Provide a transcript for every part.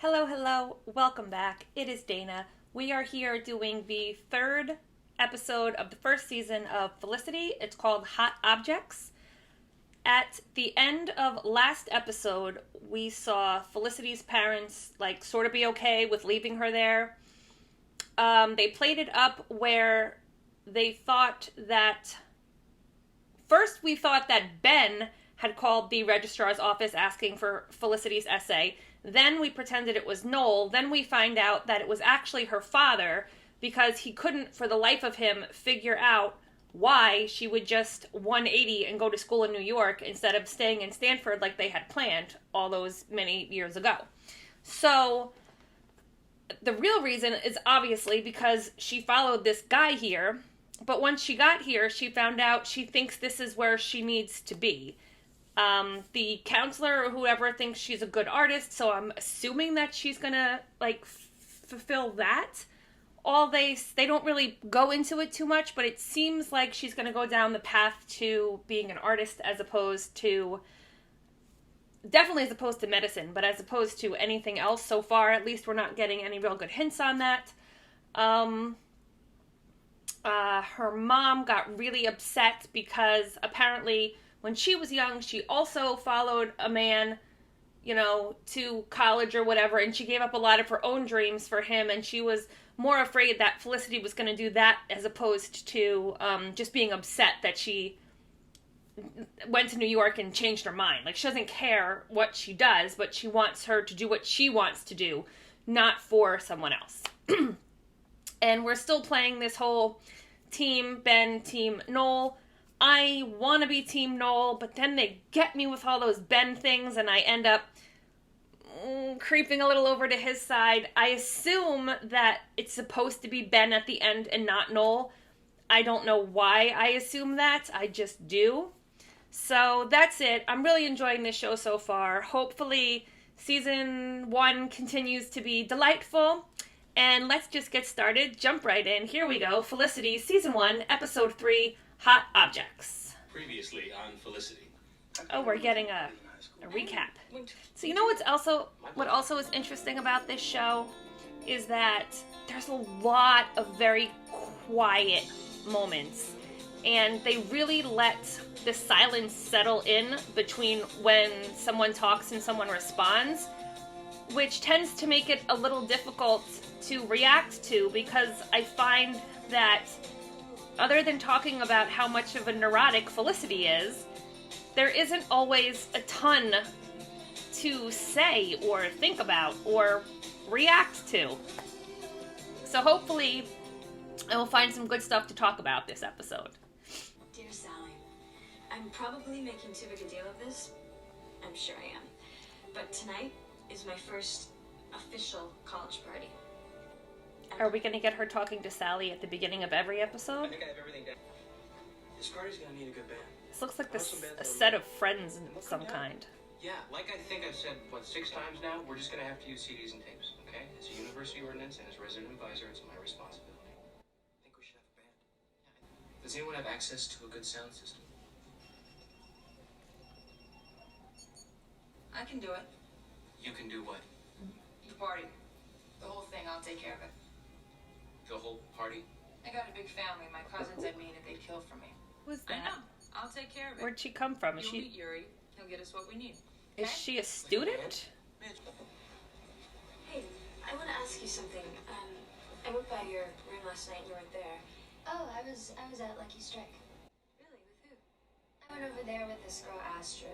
Hello, hello, welcome back. It is Dana. We are here doing the third episode of the first season of Felicity. It's called Hot Objects. At the end of last episode, we saw Felicity's parents sort of be okay with leaving her there. They played it up where they thought that... First, we thought that Ben had called the registrar's office asking for Felicity's essay. Then we pretended it was Noel. Then we find out that it was actually her father because he couldn't, for the life of him, figure out why she would just 180 and go to school in New York instead of staying in Stanford like they had planned all those many years ago. So the real reason is obviously because she followed this guy here. But once she got here, she found out she thinks this is where she needs to be. The counselor or whoever thinks she's a good artist, so I'm assuming that she's gonna, fulfill that. They don't really go into it too much, but it seems like she's gonna go down the path to being an artist definitely as opposed to medicine, but as opposed to anything else so far. At least we're not getting any real good hints on that. Her mom got really upset because apparently when she was young, she also followed a man, to college or whatever, and she gave up a lot of her own dreams for him, and she was more afraid that Felicity was going to do that as opposed to just being upset that she went to New York and changed her mind. She doesn't care what she does, but she wants her to do what she wants to do, not for someone else. And we're still playing this whole Team Ben, Team Noel. I want to be Team Noel, but then they get me with all those Ben things, and I end up creeping a little over to his side. I assume that it's supposed to be Ben at the end and not Noel. I don't know why I assume that. I just do. So that's it. I'm really enjoying this show so far. Hopefully, Season 1 continues to be delightful. And let's just get started. Jump right in. Here we go. Felicity, Season 1, Episode 3, Hot Objects. Previously on Felicity. Oh, we're getting a recap. So what also is interesting about this show is that there's a lot of very quiet moments. And they really let the silence settle in between when someone talks and someone responds, which tends to make it a little difficult to react to, because I find that other than talking about how much of a neurotic Felicity is, there isn't always a ton to say or think about or react to. So hopefully I will find some good stuff to talk about this episode. Dear Sally, I'm probably making too big a deal of this. I'm sure I am. But tonight is my first official college party. Are we going to get her talking to Sally at the beginning of every episode? I think I have everything down. This party's gonna need a good band. This looks like a set of friends of some kind. Yeah, like I think I've said, 6 times now, we're just gonna have to use CDs and tapes, okay? It's a university ordinance, and as resident advisor, it's my responsibility. I think we should have a band. Yeah. Does anyone have access to a good sound system? I can do it. You can do what? The party. The whole thing, I'll take care of it. The whole party? I got a big family. My cousins, I mean, if they'd kill for me. Who's I that? know. I'll take care of it. Where'd she come from? You'll meet Yuri. He'll get us what we need. Is Okay? she a student? Hey, I want to ask you something. I went by your room last night and you weren't there. Oh, I was at Lucky Strike. Really? With who? I went over there with this girl Astrid.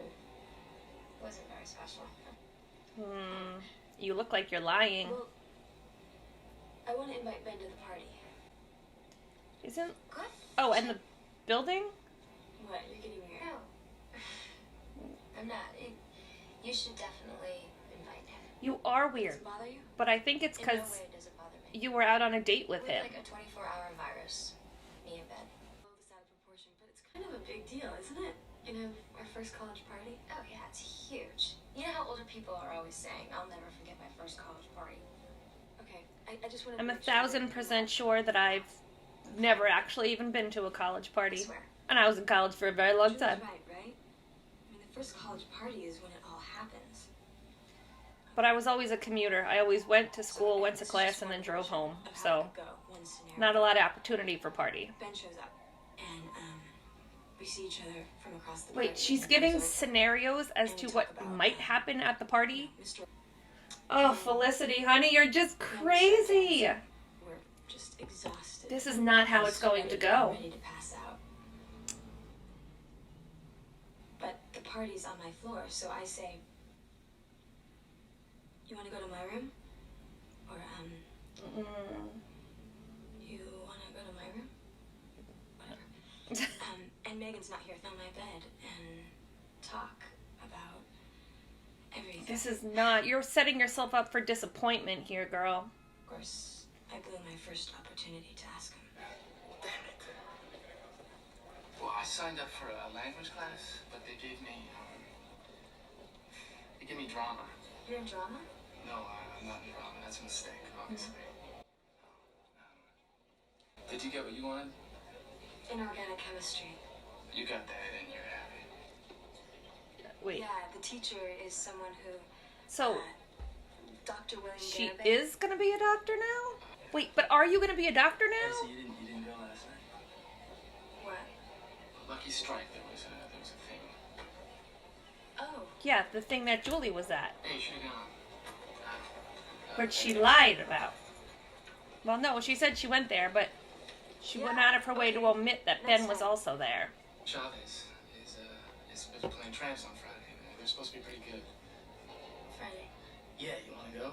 Wasn't very special. You look like you're lying. Well, I want to invite Ben to the party. Isn't... What? Oh, and the building? What? You're getting weird. No. I'm not. You should definitely invite him. You are Does weird. it bother you? But I think it's In no because way does it bother me. you were out on a date with We're him. like a 24-hour virus. Me and Ben. Blow this out of proportion, but it's kind of a big deal, isn't it? Our first college party. Oh yeah, it's huge. You know how older people are always saying, "I'll never forget my first college party." Okay, I just want to. I'm 1,000% sure that I've never actually even been to a college I party. swear. And I was in college for a very long Julie's time. right, right? I mean, the first college party is when it all happens. But I was always a commuter. I always went to school, went to class, and then drove home. So, not a lot of opportunity for party. Ben shows up, and we see each other from across the Wait, party, she's and giving comes over, scenarios as and to we what talk about, might happen at the party? Mr. Oh, Felicity, honey, you're just crazy. We're just exhausted. This is not how it's going to go. Ready to pass out. But the party's on my floor, so I say, "You want to go to my room?" Or "You want to go to my room?" Whatever. And Megan's not here. On my bed and talk about everything. This is not... You're setting yourself up for disappointment here, girl. Of course, I blew my first opportunity to ask him. Damn it. Well, I signed up for a language class, but they gave me drama. You're in drama? No, I'm not in drama. That's a mistake, obviously. Did you get what you wanted? Inorganic chemistry. You got that, and you're happy. Wait, Yeah, the teacher is someone who... so Dr. William she Garabay. is going to be a doctor now? Wait, but are you going to be a doctor now? So you didn't go last night? What? Lucky Strike, there was a thing. Oh. Yeah, the thing that Julie was at. Hey, you should have gone. But she lied about. Well, no, she said she went there, but she went out of her way to omit that Ben was also there. Chavez is playing tramps on Friday. They're supposed to be pretty good. Friday. Yeah, you want to go?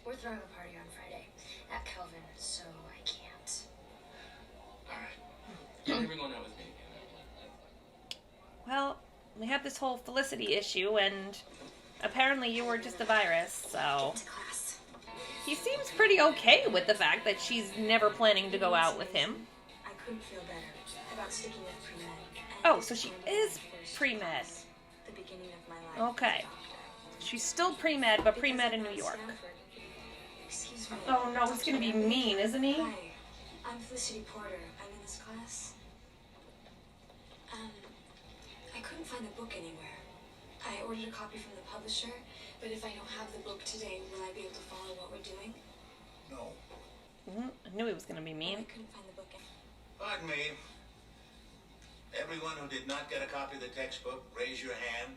We're throwing a party on Friday at Kelvin, so I can't. All right. You're never going out with me again. Well, we have this whole Felicity issue, and apparently you were just a virus, so... To class. He seems pretty okay with the fact that she's never planning to go out with him. I couldn't feel better about sticking with pre-med. Oh, so she is pre-med. The beginning of my life. Okay. She's still pre-med, but pre-med in New York. Excuse me. Oh no, he's gonna be mean, isn't he? Hi, I'm Felicity Porter. I'm in this class. I couldn't find the book anywhere. I ordered a copy from the publisher, but if I don't have the book today, will I be able to follow what we're doing? No. I knew he was gonna be I mean. couldn't find the book. Pardon me. Everyone who did not get a copy of the textbook, raise your hand.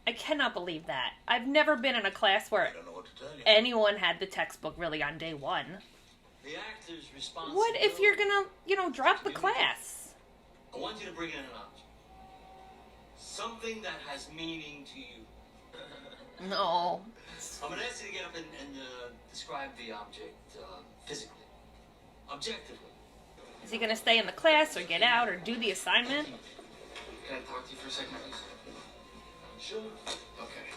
I cannot believe that. I've never been in a class I where don't know what to tell you. anyone had the textbook really on day one. The actor's responsibility. What if you're gonna, drop the class? I want you to bring in an object. Something that has meaning to you. No. I'm going to ask you to get up and describe the object physically. Objectively. Is he gonna stay in the class or get out or do the assignment? Can I talk to you for a second, please? Sure. Okay.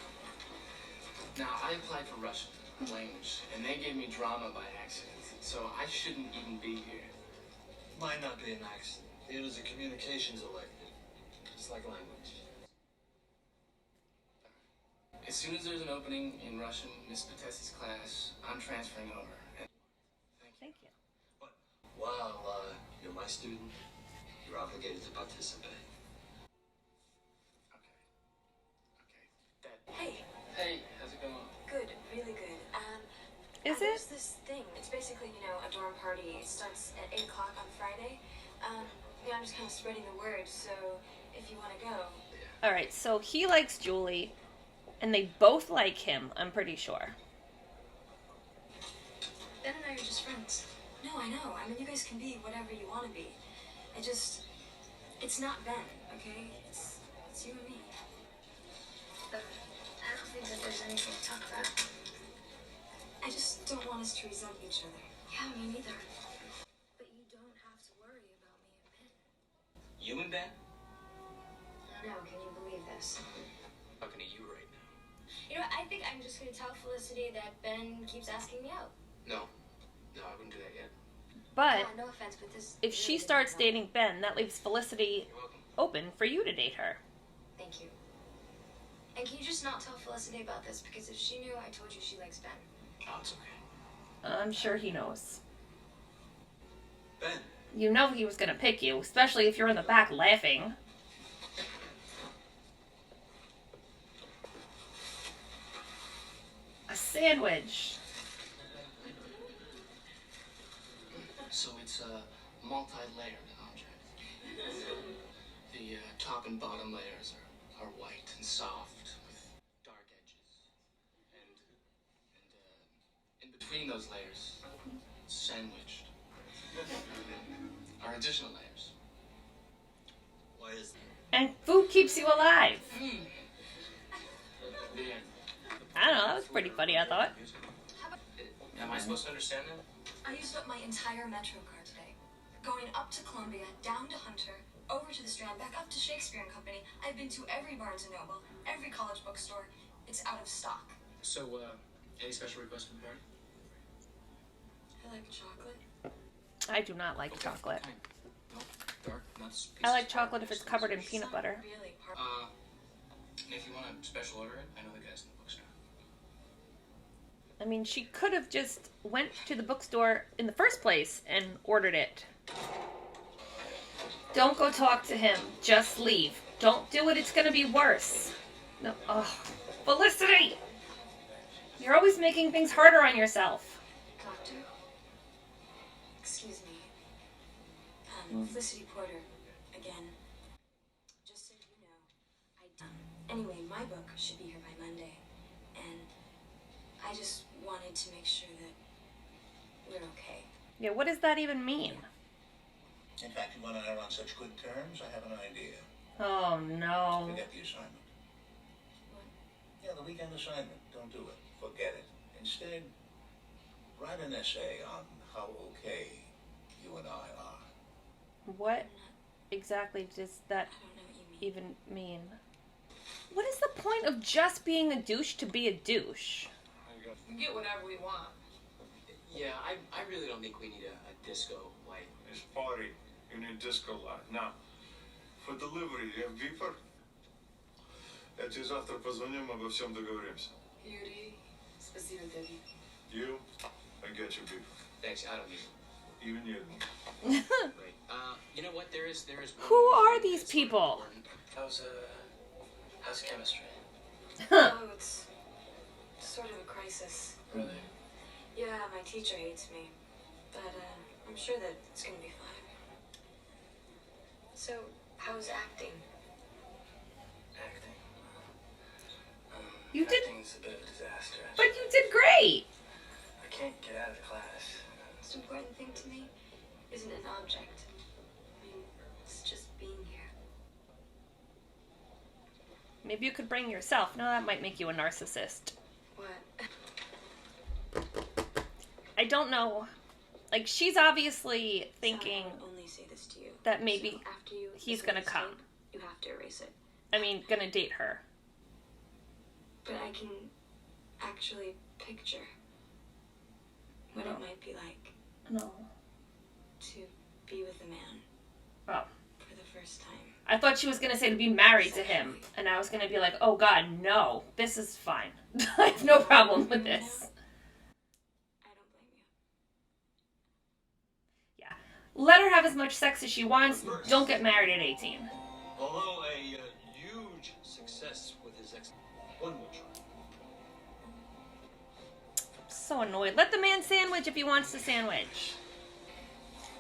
Now, I applied for Russian language, and they gave me drama by accident, so I shouldn't even be here. Might not be an accident. It is a communications elective. It's like language. As soon as there's an opening in Russian, Miss Patessi's class, I'm transferring over. And Thank you. While you're my student, you're obligated to participate. Okay. Hey, Hey, how's it going? good, really good. Is There's it? this thing. It's basically, a dorm party. It starts at 8 o'clock on Friday. I'm just kind of spreading the word, so if you want to go. Alright, so he likes Julie, and they both like him, I'm pretty sure. Ben and I are just friends. No, I know. I mean, you guys can be whatever you want to be. It's not Ben, okay? It's you and me. But I don't think that there's anything to talk about. I just don't want us to resent each other. Yeah, me neither. But you don't have to worry about me and Ben. You and Ben? No, can you believe this? Talking to you right now. You know what, I think I'm just going to tell Felicity that Ben keeps asking me out. No, I wouldn't do that yet. But Yeah, no offense, but this... if she starts dating Ben, that leaves Felicity You're welcome. open for you to date her. Thank you. And can you just not tell Felicity about this? Because if she knew, I told you she likes Ben. Oh, it's okay. I'm sure he knows. Ben, You know he was gonna pick you, especially if you're in the back laughing. A sandwich. So it's a multi-layered object. The top and bottom layers are white and soft with dark edges. And in between those layers, sandwiched, are additional layers. Why is that? And food keeps you alive. The end. I don't know, that was pretty funny, I thought. Am I supposed to understand that? I used up my entire Metro card today. Going up to Columbia, down to Hunter, over to the Strand, back up to Shakespeare and Company. I've been to every Barnes & Noble, every college bookstore. It's out of stock. So, any special requests for the party? I like chocolate. I do not like chocolate. Fine. No, dark nuts. I like chocolate if it's covered in peanut butter. Really And if you want to special order it, I know the guys in the bookstore. I mean, she could have just went to the bookstore in the first place and ordered it. Don't go talk to him. Just leave. Don't do it. It's going to be worse. No. Oh, Felicity! You're always making things harder on yourself. Doctor? Excuse me. Felicity Porter, again. Just so you know, anyway, my book should be here by Monday. And I just wanted to make sure that we're okay. Yeah, what does that even mean? In fact, you and I are on such good terms, I have an idea. Oh, no. Forget the assignment. What? Yeah, the weekend assignment. Don't do it. Forget it. Instead, write an essay on how okay you and I are. What exactly does that I don't know what you mean. even mean? What is the point of just being a douche to be a douche? We get whatever we want. Yeah, I really don't think we need a disco light. It's party. You need disco light. Now, for delivery, you have beeper? Я тебе завтра позвоним, обо всем договоримся. Beauty. Спасибо, Daddy. You, I get your beeper. Thanks, I don't need it. Even you. Great. You know what? There is. Who are these people? How's chemistry? Oh, it's sort of a crisis. Really? Yeah, my teacher hates me. But I'm sure that it's gonna be fine. So, how's acting? Acting. You did, Acting's a bit of a disaster. but you did great. I can't get out of the class. The most important thing to me isn't an object. I mean, it's just being here. Maybe you could bring yourself. No, that might make you a narcissist. What? I don't know. Like, she's obviously thinking, So I would only say this to you. that maybe So after you he's listen gonna to this come. tape, you have to erase it. gonna date her. But I can actually picture what No. it might be like No. to be with a man Oh. for the first time. I thought she was gonna say to be married to him. And I was gonna be like, oh god, no. This is fine. I have no problem with this. I don't blame you. Yeah. Let her have as much sex as she wants. Don't get married at 18. Although a huge success with his ex, one more try. So annoyed. Let the man sandwich if he wants to sandwich.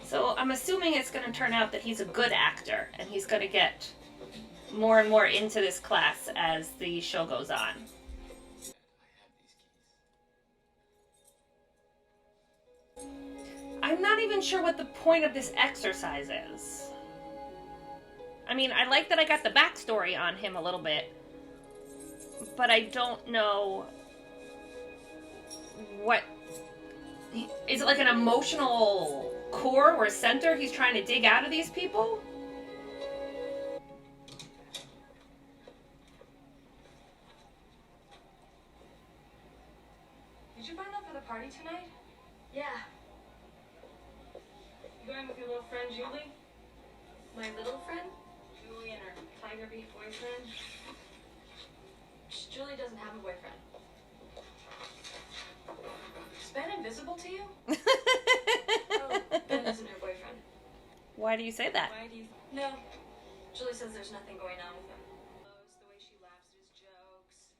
So I'm assuming it's going to turn out that he's a good actor and he's going to get more and more into this class as the show goes on. I'm not even sure what the point of this exercise is. I mean, I like that I got the backstory on him a little bit, but I don't know what... Is it like an emotional core or center he's trying to dig out of these people? Did you burn up for the party tonight? Yeah, You going with your little friend Julie? my little friend? Julie and her tiger beef boyfriend? Julie doesn't have a boyfriend. Is Ben invisible to you? Oh, Ben isn't her boyfriend. Why do you say that? Why do you... No. Julie says there's nothing going on with him. The way she laughs at his jokes.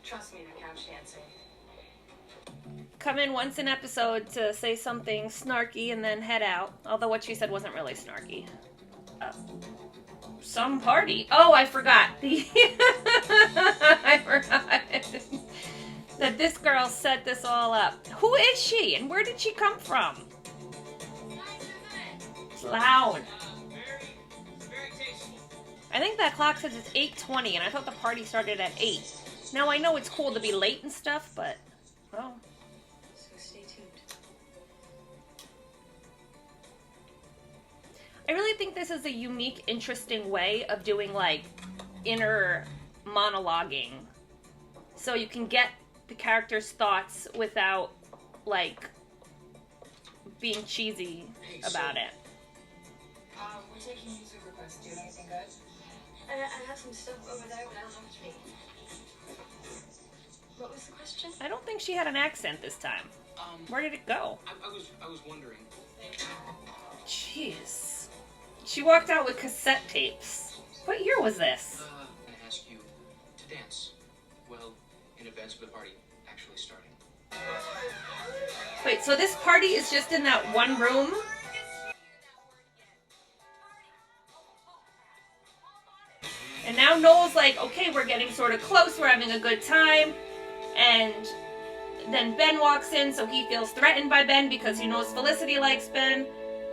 Trust me, the couch dancing. Come in once an episode to say something snarky and then head out. Although what she said wasn't really snarky. Some party. Oh, I forgot. I forgot that this girl set this all up. Who is she and where did she come from? It's loud. I think that clock says it's 8:20 and I thought the party started at 8. Now I know it's cool to be late and stuff, but, well. So stay tuned. I really think this is a unique, interesting way of doing, like, inner monologuing. So you can get the character's thoughts without, like, being cheesy about it. We're taking user requests. Do you have anything good? I have some stuff over there, but I don't know what to read. What was the question? I don't think she had an accent this time. Where did it go? I was wondering. Jeez. She walked out with cassette tapes. What year was this? I'm gonna ask you to dance. Well, in advance of the party actually starting. Wait, so this party is just in that one room? And now Noel's like, okay, we're getting sort of close, we're having a good time. And then Ben walks in, so he feels threatened by Ben because he knows Felicity likes Ben.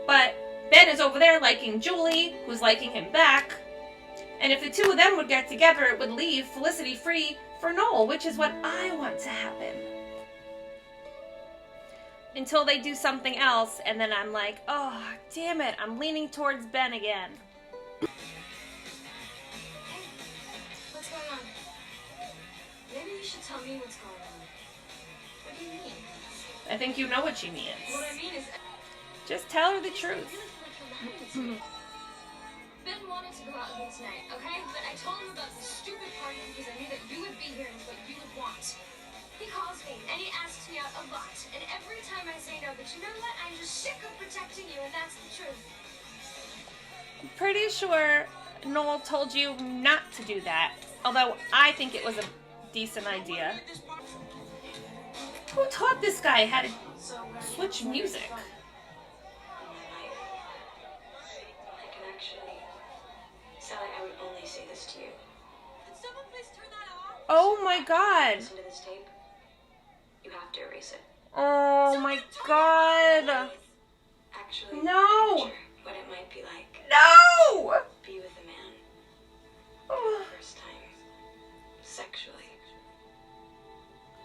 But Ben is over there liking Julie, who's liking him back. And if the two of them would get together, it would leave Felicity free for Noel, which is what I want to happen. Until they do something else, and then I'm like, oh, damn it, I'm leaning towards Ben again. What's going on? Maybe you should tell me what's going on. What do you mean? I think you know what she means. What I mean is... Just tell her the truth. Ben wanted to go out with me tonight, okay? But I told him about this stupid party because I knew that you would be here and it's what you would want. He calls me and he asks me out a lot. And every time I say no, but you know what? I'm just sick of protecting you and that's the truth. I'm pretty sure Noel told you not to do that. Although I think it was a decent idea. Who taught this guy how to switch music? Sally, I would only say this to you. Could someone please turn that off? Oh my god. Listen to this tape. You have to erase it. Oh my god. Actually, No. picture what it might be like. No! Be with a man for Oh. the first time. Sexually.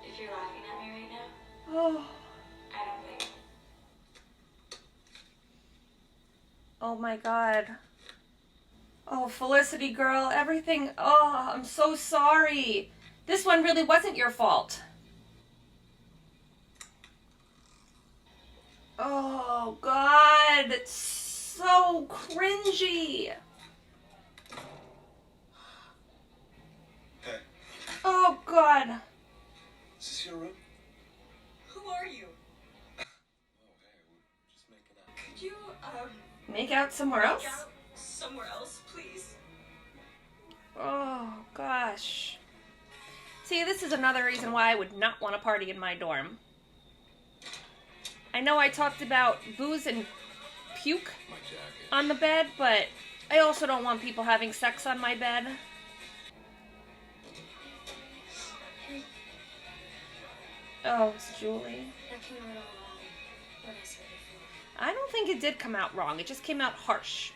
If you're laughing at me right now, Oh. I don't think. Oh my god. Oh, Felicity girl, everything. Oh, I'm so sorry. This one really wasn't your fault. Oh god, it's so cringy. Hey, Oh god. is this your room? Who are you? Oh, hey, we're just making out. Could you, Make out somewhere else? make out somewhere else, please? Oh gosh. See, this is another reason why I would not want a party in my dorm. I know I talked about booze and puke My jacket. on the bed, but I also don't want people having sex on my bed. Oh, it's Julie. That came out all wrong. What I said before. I don't think it did come out wrong. It just came out harsh.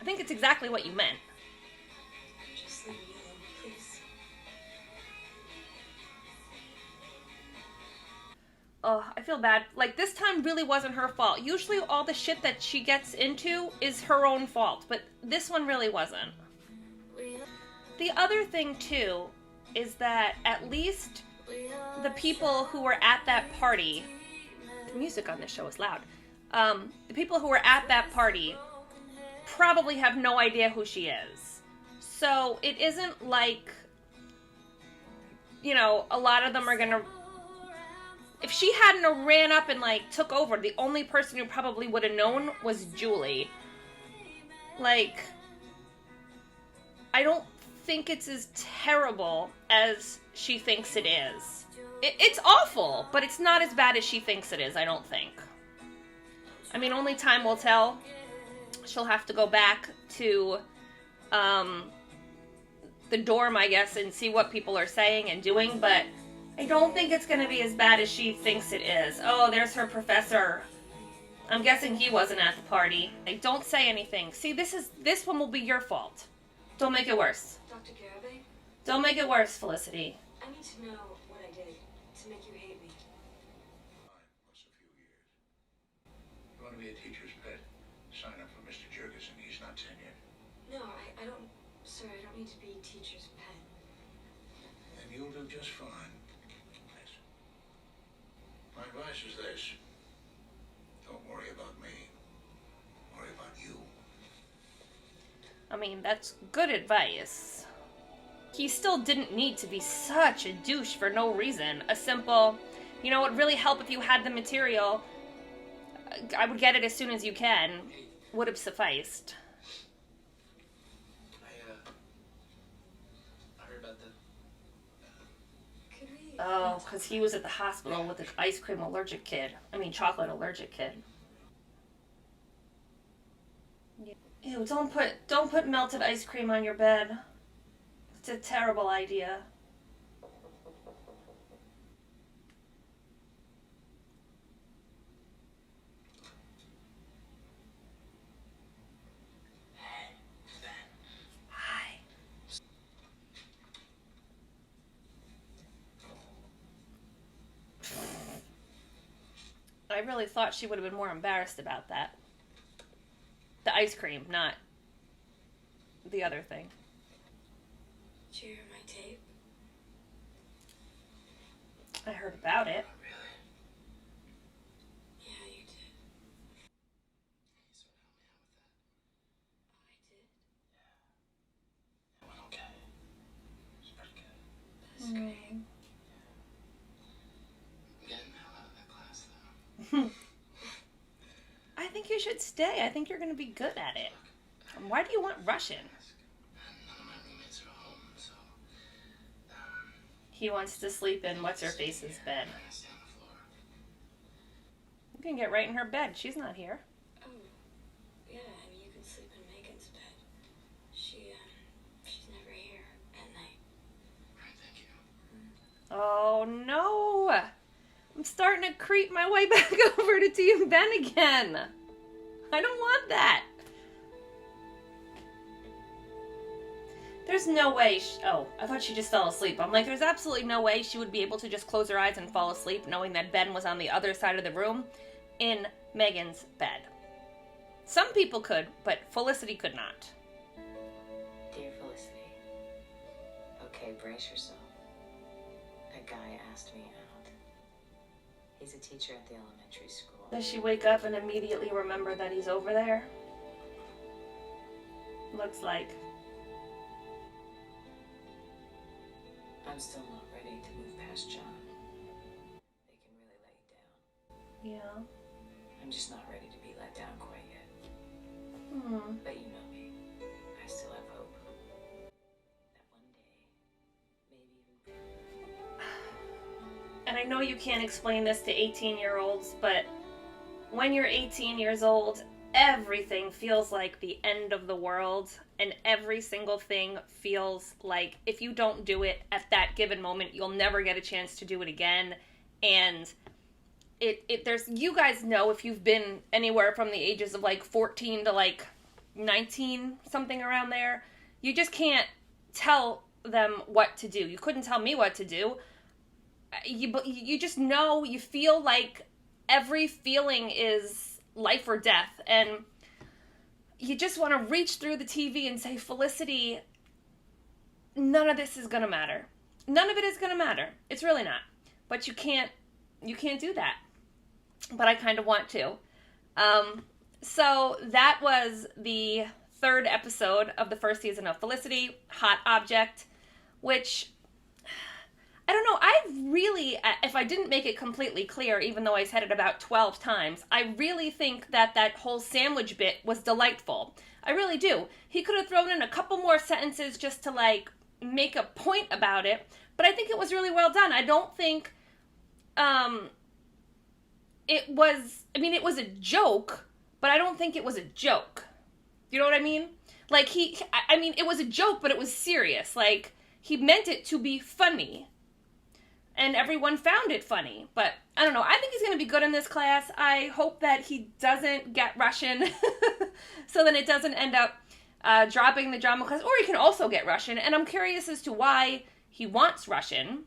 I think it's exactly what you meant. Just leave me alone, please. Oh, I feel bad. Like, this time really wasn't her fault. Usually all the shit that she gets into is her own fault, but this one really wasn't. The other thing, too, is that at least the people who were at that party... The music on this show is loud. The people who were at that party probably have no idea who she is. So it isn't like, you know, a lot of them are gonna if she hadn't have ran up and, like, took over, the only person who probably would have known was Julie. Like, I don't think it's as terrible as she thinks it is. It's awful, but it's not as bad as she thinks it is, I don't think. I mean, only time will tell. She'll have to go back to the dorm, I guess, and see what people are saying and doing, but I don't think it's going to be as bad as she thinks it is. Oh, there's her professor. I'm guessing he wasn't at the party. Like, don't say anything. See, this one will be your fault. Don't make it worse. Dr. Garibay, Don't make it worse, Felicity. I need to know what I did to make you hate me. Fine, what's a few years? You want to be a teacher's pet? Sign up for Mr. Jurgensen. He's not tenured. No, I don't, sir, I don't need to be teacher's pet. And you'll do just fine. Listen. My advice is this. Don't worry about me. Worry about you. I mean, that's good advice. He still didn't need to be such a douche for no reason. A simple, you know, it would really help if you had the material. I would get it as soon as you can. Would have sufficed. I heard about that. Could we... Oh, because he was at the hospital with the ice cream allergic kid. I mean, chocolate allergic kid. Ew, don't put melted ice cream on your bed. It's a terrible idea. Hi. I really thought she would have been more embarrassed about that. The ice cream, not the other thing. Did you hear my tape? I heard about it. Really? Yeah, you did. You sort of helped me out with that. Oh, I did? It went okay. It was pretty good. That's great. I'm getting the hell out of that class, though. I think you should stay. I think you're going to be good at it. Why do you want Russian? None of my roommates are home, so He wants to sleep in what's-her-face's bed. I'm gonna stay on the floor. You can get right in her bed. She's not here. Oh, yeah, I mean, you can sleep in Megan's bed. She's never here at night. Right, thank you. Oh, no. I'm starting to creep my way back over to Team Ben again. I don't want that. There's no way. Oh, I thought she just fell asleep. I'm like, there's absolutely no way she would be able to just close her eyes and fall asleep knowing that Ben was on the other side of the room in Megan's bed. Some people could, but Felicity could not. Dear Felicity, okay, brace yourself. A guy asked me out. He's a teacher at the elementary school. Does she wake up and immediately remember that he's over there? Looks like. I'm still not ready to move past John. They can really let you down. Yeah. I'm just not ready to be let down quite yet. Hmm. But you know me. I still have hope. That one day, maybe even... And I know you can't explain this to 18-year-olds, but when you're 18 years old, everything feels like the end of the world, and every single thing feels like if you don't do it at that given moment, you'll never get a chance to do it again. And there's, you guys know, if you've been anywhere from the ages of like 14 to like 19, something around there, you just can't tell them what to do. You couldn't tell me what to do. You just know, you feel like every feeling is life or death, and you just want to reach through the TV and say, Felicity, none of this is going to matter. None of it is going to matter. It's really not. But you can't do that. But I kind of want to. So that was the third episode of the first season of Felicity, Hot Object, which I don't know. I really, if I didn't make it completely clear, even though I said it about 12 times, I really think that that whole sandwich bit was delightful. I really do. He could have thrown in a couple more sentences just to, like, make a point about it, but I think it was really well done. I don't think it was, I mean, it was a joke, but I don't think it was a joke. You know what I mean? Like, I mean, it was a joke, but it was serious. Like, he meant it to be funny. And everyone found it funny. But, I don't know. I think he's going to be good in this class. I hope that he doesn't get Russian. So then it doesn't end up dropping the drama class. Or he can also get Russian. And I'm curious as to why he wants Russian.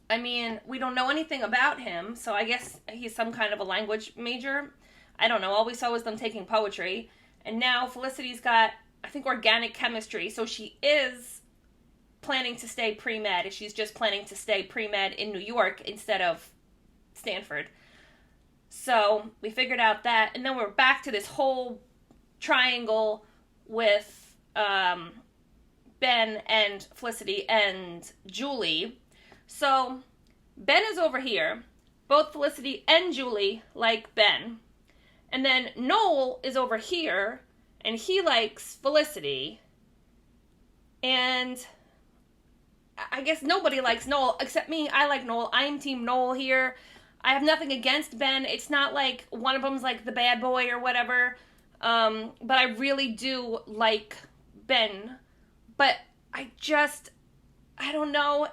I mean, we don't know anything about him. So I guess he's some kind of a language major. I don't know. All we saw was them taking poetry. And now Felicity's got, I think, organic chemistry. So she is planning to stay pre-med. She's just planning to stay pre-med in New York instead of Stanford. So we figured out that. And then we're back to this whole triangle with Ben and Felicity and Julie. So Ben is over here. Both Felicity and Julie like Ben. And then Noel is over here, and he likes Felicity. And I guess nobody likes Noel except me. I like Noel. I am Team Noel here. I have nothing against Ben. It's not like one of them's like the bad boy or whatever. But I really do like Ben. But I don't know.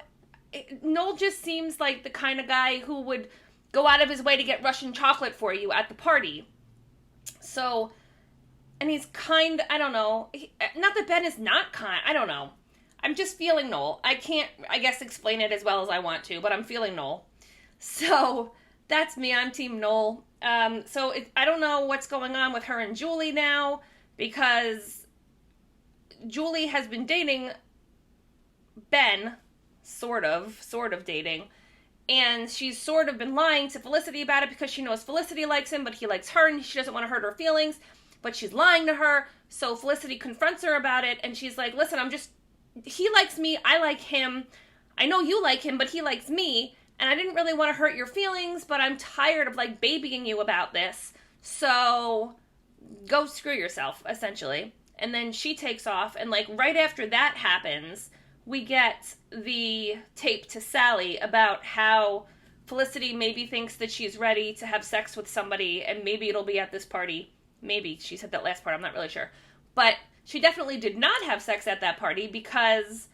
Noel just seems like the kind of guy who would go out of his way to get Russian chocolate for you at the party. So, and he's kind, I don't know, not that Ben is not kind, I don't know. I'm just feeling Noel. I can't, I guess, explain it as well as I want to, but I'm feeling Noel. So, that's me, I'm Team Noel. I don't know what's going on with her and Julie now, because Julie has been dating Ben, sort of dating, and she's sort of been lying to Felicity about it because she knows Felicity likes him, but he likes her, and she doesn't want to hurt her feelings, but she's lying to her. So Felicity confronts her about it, and she's like, listen, he likes me, I like him. I know you like him, but he likes me, and I didn't really want to hurt your feelings, but I'm tired of, like, babying you about this, so go screw yourself, essentially. And then she takes off, and, like, right after that happens, we get the tape to Sally about how Felicity maybe thinks that she's ready to have sex with somebody, and maybe it'll be at this party. Maybe. She said that last part, I'm not really sure. But she definitely did not have sex at that party because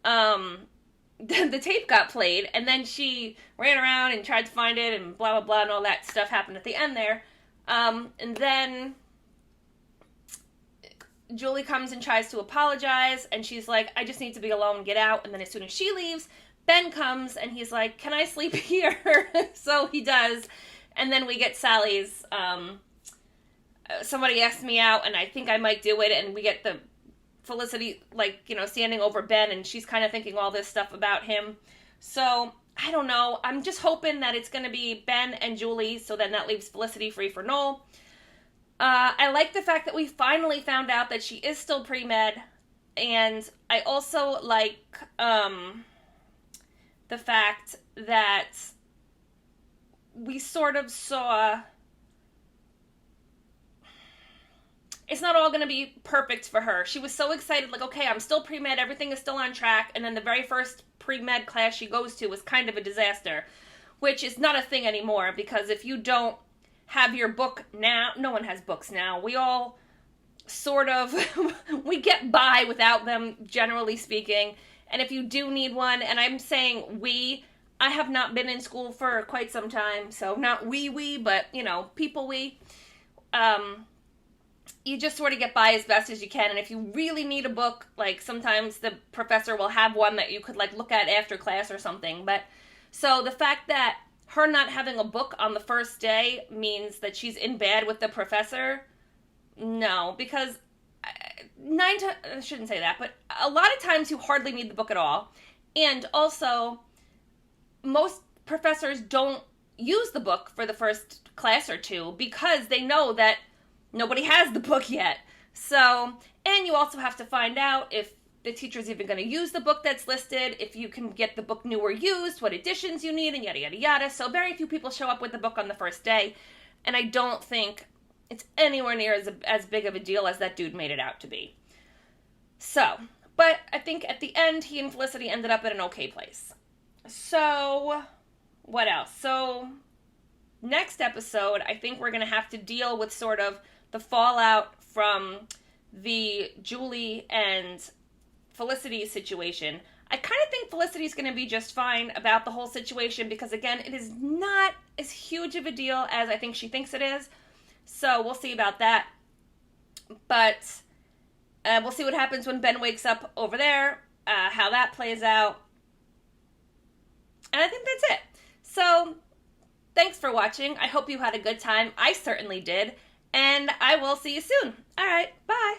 the tape got played, and then she ran around and tried to find it, and blah, blah, blah, and all that stuff happened at the end there. And then Julie comes and tries to apologize, and she's like, I just need to be alone, get out. And then as soon as she leaves, Ben comes, and he's like, can I sleep here? So he does. And then we get Sally's, somebody asked me out, and I think I might do it, and we get the Felicity, like, you know, standing over Ben, and she's kind of thinking all this stuff about him. So, I don't know. I'm just hoping that it's going to be Ben and Julie, so then that leaves Felicity free for Noel. I like the fact that we finally found out that she is still pre-med, and I also like the fact that we sort of saw it's not all going to be perfect for her. She was so excited, like, okay, I'm still pre-med, everything is still on track, and then the very first pre-med class she goes to was kind of a disaster, which is not a thing anymore, because if you don't have your book now, no one has books now. We all sort of, we get by without them, generally speaking. And if you do need one, and I'm saying I have not been in school for quite some time, so not we, but, you know, people you just sort of get by as best as you can. And if you really need a book, like, sometimes the professor will have one that you could, like, look at after class or something. But, so the fact that her not having a book on the first day means that she's in bad with the professor? No, because I shouldn't say that, but a lot of times you hardly need the book at all. And also, most professors don't use the book for the first class or two because they know that nobody has the book yet. So, and you also have to find out if the teacher's even going to use the book that's listed, if you can get the book new or used, what editions you need, and yada, yada, yada. So very few people show up with the book on the first day, and I don't think it's anywhere near as big of a deal as that dude made it out to be. So, but I think at the end, he and Felicity ended up at an okay place. So, what else? So, next episode, I think we're going to have to deal with sort of the fallout from the Julie and Felicity situation. I kind of think Felicity's going to be just fine about the whole situation because, again, it is not as huge of a deal as I think she thinks it is. So we'll see about that. But we'll see what happens when Ben wakes up over there, how that plays out. And I think that's it. So thanks for watching. I hope you had a good time. I certainly did. And I will see you soon. All right, bye.